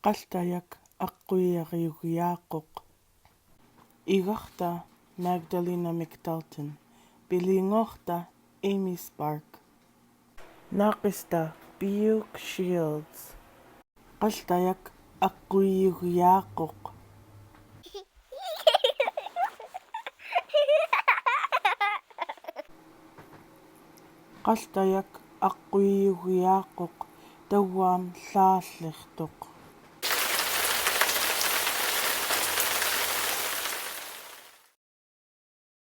Qaltayak aquyariugiaquq. Igarta Magdalena McDalton. Bilingorta Amy Spark. Naqista Buke Shields. Qaltayak aquyariugiaquq. Qaltayak aquyariugiaquq tawam llaallertuq.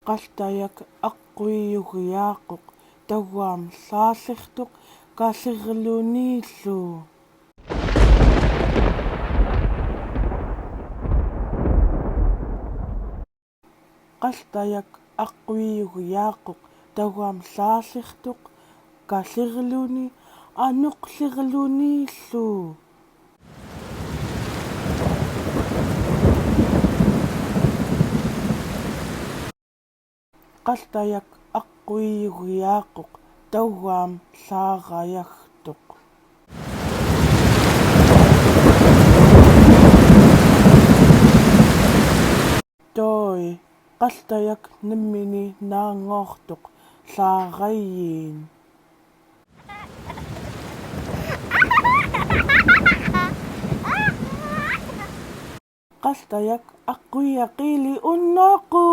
Qaltayak aquyariugiaquq tawam llaallertuq kaallerluuniillu. Qaltayak aquyariugiaquq tawam llaallertuq kaallerluuni anuqllerluuniillu. Qaltayak aquyariugiaquq tawam llaaqayagtuq. Toi qaltayak nimmini naangortuq llaaqayiin. Qaltayak aquyaqili unnoqu.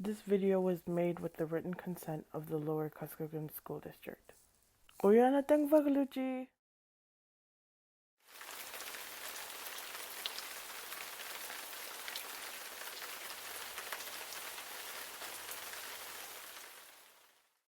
This video was made with the written consent of the Lower Kuskokwim School District. Kuya na tang vagluji.